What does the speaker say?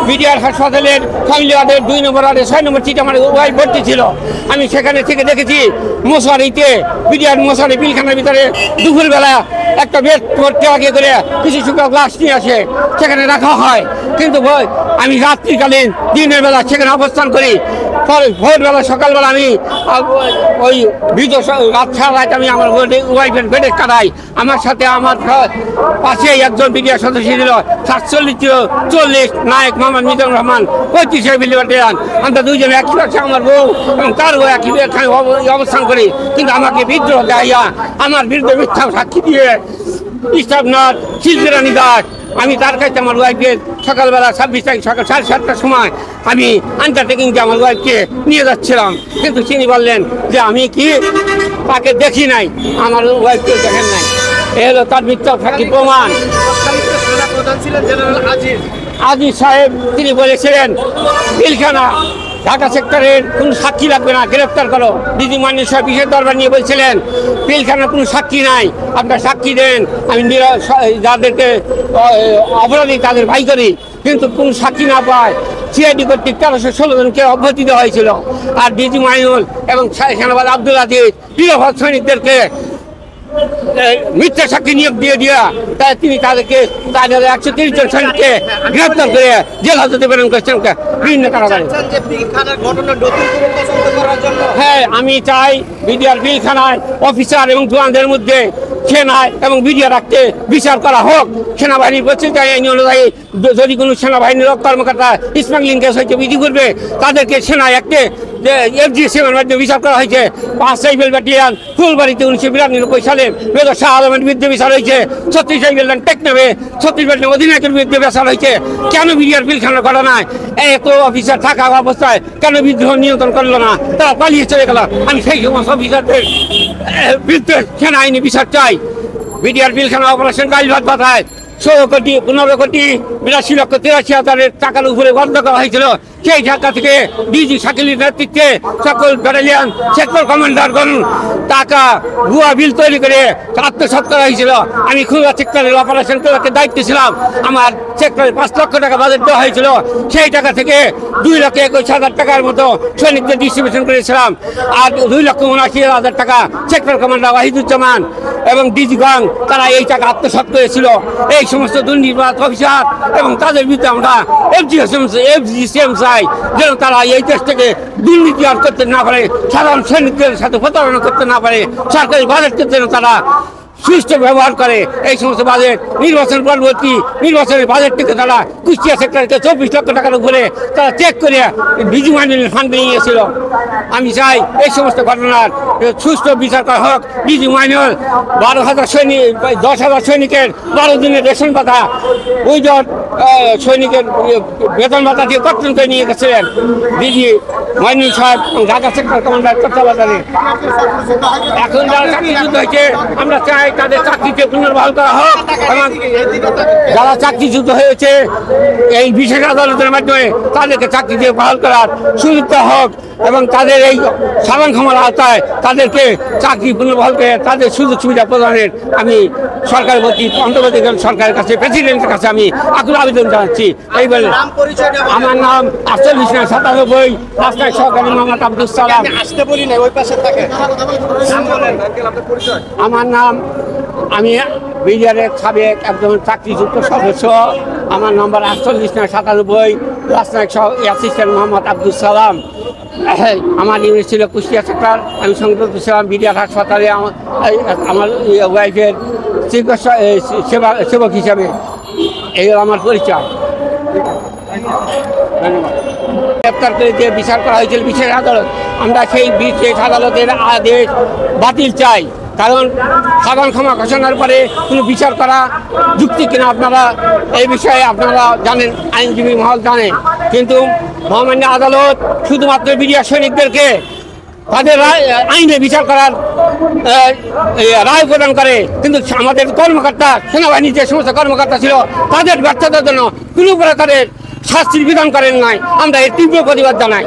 BDR হাসপাতালের family ওয়ার্ডের 2 নম্বর ওয়ার্ডে 6 নম্বর সিট আমার ওয়াইফ ভর্তি ছিল। আমি সেখানে থেকে দেখেছি মশারিতে বিডিআর মশারি পিলখানার ভিতরে দুপুরবেলা একটা বেড করতে আগে করে কিছু শুকনো গ্লাস নিয়ে আসে সেখানে রাখা হয়। কিন্তু আমি রাত্রিকালীন দিনের বেলা সেখানে অবস্থান করি। ভোরবেলা সকালবেলা আমি ওই রাত সারা রাত আমি আমার ওয়াইফের বেডে কাটাই। আমার সাথে আমার পাশে একজন বিডিআর সদস্য ছিল 47 নায়ক মোহাম্মদ মিজানুর রহমান 35 ব্যাটালিয়ন। আমরা দুইজন একই পাশে আমার বউ এবং তার বউ একই অবস্থান করি। কিন্তু আমাকে বিদ্রোহ দেয়া আমার বিরুদ্ধে মিথ্যা সাক্ষী দিয়ে ইস্টাফনাথ শিলচরানি দাস আমি তার কাছে আমার ওয়াইফকে সকালবেলা 26 তারিখ সকাল 7:30টার সময় আমি আন্ডারটেকিংকে আমার ওয়াইফকে নিয়ে যাচ্ছিলাম। কিন্তু তিনি বললেন যে আমি কি তাকে দেখি নাই, আমার ওয়াইফকে দেখেন নাই। এ হলো তার মিথ্যা সাক্ষী প্রমাণ। আজিজ সাহেব তিনি বলেছিলেন পিলখানা ঢাকা সেক্টরের কোনো সাক্ষী লাগবে না, গ্রেফতার করো। দিদি মান্যু সাহেব বিশেষ দরবার নিয়ে বলছিলেন পিলখানার কোনো সাক্ষী নাই, আপনার সাক্ষী দেন, আমি যাদেরকে অপরাধী তাদের ভাই করি। কিন্তু কোনো সাক্ষী না পায় সিআইডি কর্তৃক 1316 জনকে অব্যাহতি দেওয়া হয়েছিল। আর ডিজি মাইনুল এবং সেনাবাদ আব্দুল আজিজ নিরাপদ সৈনিকদেরকে মিথ্যা সাক্ষী নিয়োগ দিয়ে তাই তিনি তাদেরকে 130 জন সৈনিককে গ্রেফতার করে জেল হাজতে প্রেরণ করেছেন বিভিন্ন কারাগারে। হ্যাঁ, আমি চাই বিডিআর পিলখানায় অফিসার এবং জওয়ানদের মধ্যে সেনায় এবং বিডিআর রাখতে বিচার করা হোক। সেনাবাহিনী বলছে আইন অনুযায়ী যদি কোনো সেনাবাহিনীর কর্মকর্তা স্মাগলিং কেস হয়েছে বিধি করবে তাদেরকে সেনায় একটি FGCM-এর মাধ্যমে বিচার করা হয়েছে। 5 রাইফেল ব্যাটালিয়ন ফুলবাড়িতে 1992 সালে মেজর শাহ আলমের বিরুদ্ধে বিচার হয়েছে। 36 রাইফেল টেকনাফে 36 ব্যাটালিয়ন অধিনায়কের বিরুদ্ধে বিচার হয়েছে। কেন বিডিআর পিলখানার ঘটনায় এত অফিসার থাকা অবস্থায় কেন বিদ্রোহ নিয়ন্ত্রণ করলো না, তারা পালিয়ে চলে গেল? আমি সেই সমস্ত অফিসারদের বিরুদ্ধে সেনা আইনি বিচার চাই। বিডিআর পিলখানা অপারেশন গাইলভাট বাধায় 16 কোটি 15 কোটি 82,83,000 টাকার উপরে বন্ধ করা হয়েছিল। সেই ঢাকা থেকে ডিজি শাকিলের নেতৃত্বে সকল ব্যাটালিয়ন সেক্টর কমান্ডারগণ টাকা ভুয়া বিল তৈরি করে আত্মসাৎ করা হয়েছিল। আমি খুলনা সেক্টরের অপারেশন করার দায়িত্বে ছিলাম। আমার সেক্টরে 5 লক্ষ টাকা বাজেট দেওয়া হয়েছিল। সেই টাকা থেকে 2,21,000 টাকার মতো সৈনিকদের ডিস্ট্রিবিউশন করেছিলাম। আর 2,79,000 টাকা সেক্টর কমান্ডার ওয়াহিদুজ্জামান এবং ডিজি গং তারা এই টাকা আত্মসাৎ করেছিল। এই সমস্ত দুর্নীতিবাজ অফিসার এবং তাদের বিরুদ্ধে আমরা FGCM চাই যেন তারা এই দেশ থেকে দুর্নীতি আর করতে না পারে, সাধারণ সৈনিকদের সাথে প্রতারণা করতে না পারে, সরকারি বাজেটকে যেন তারা সুষ্ঠু ব্যবহার করে। এই সমস্ত বাজেট নির্বাচন পরবর্তী নির্বাচনের বাজেট থেকে তারা কুষ্টিয়া সেক্টরকে 24 লক্ষ টাকার উপরে তারা চেক করে ডিজি মাইনুল ফান্ড নিয়েছিল। আমি চাই এই সমস্ত ঘটনার সুষ্ঠু বিচার করা হোক। ডিজি মাইনুল 12,000 সৈনিক 10,000 সৈনিকের 12 দিনের রেশন পাতা ওই সৈনিকের বেতন ভাতা দিয়ে কর্তন করে নিয়ে গেছিলেন ডিজি মাইনুল সাহেব ঢাকা সেক্টর কমান্ডার তত্ত্বাবধানে। এখন যারা চাকরিচ্যুত হয়েছে আমরা চাই তাদের চাকরিকে পুনর্বহাল করা হোক এবং যারা চাকরিচ্যুত হয়েছে এই বিশেষ আদালতের মাধ্যমে তাদেরকে চাকরি দিয়ে বহাল করার সুযোগ হোক এবং তাদের এই সাধারণ ক্ষমার আওতায় তাদেরকে চাকরি পুনর্বহাল করে তাদের সুযোগ সুবিধা প্রদানের আমি সরকারের প্রতি অন্তর্বর্তীকালীন সরকারের কাছে প্রেসিডেন্টের কাছে আমি আকুল আবেদন জানাচ্ছি। এই বলে আমার নাম 4897 রাস্তায় সহকারী মোহাম্মদ আব্দুল সালাম। আমার নাম আমি বিডিআরের সাবেক একজন চাকরিযুক্ত সদস্য। আমার নম্বর 4897 রাস্তায় অ্যাসিস্ট্যান্ট মোহাম্মদ আব্দুল সালাম। আমার ইউনিট ছিল কুষ্টিয়া সেক্টর। আমি সংযুক্ত ছিলাম বিডিআর হাসপাতালে আমার ওয়াইফের চিকিৎসা সেবক হিসাবে। এই আমার পরিচয়। গ্রেপ্তার করে যে বিচার করা হয়েছিল বিশেষ আদালত, আমরা সেই বিশেষ আদালতের আদেশ বাতিল চাই। কারণ সাধারণ ক্ষমা ঘোষণার পরে কোনো বিচার করা যুক্তি কিনা আপনারা এই বিষয়ে আপনারা জানেন, আইনজীবী মহল জানে। কিন্তু মহামান্য আদালত শুধুমাত্র বিডিআর সৈনিকদেরকে তাদের আইনে বিচার করার রায় প্রদান করে, কিন্তু আমাদের কর্মকর্তা সেনাবাহিনীর যে সমস্ত কর্মকর্তা ছিল তাদের ব্যর্থতার জন্য কোনো প্রকারের শাস্তির বিধান করেন নাই। আমরা এর তীব্র প্রতিবাদ জানাই।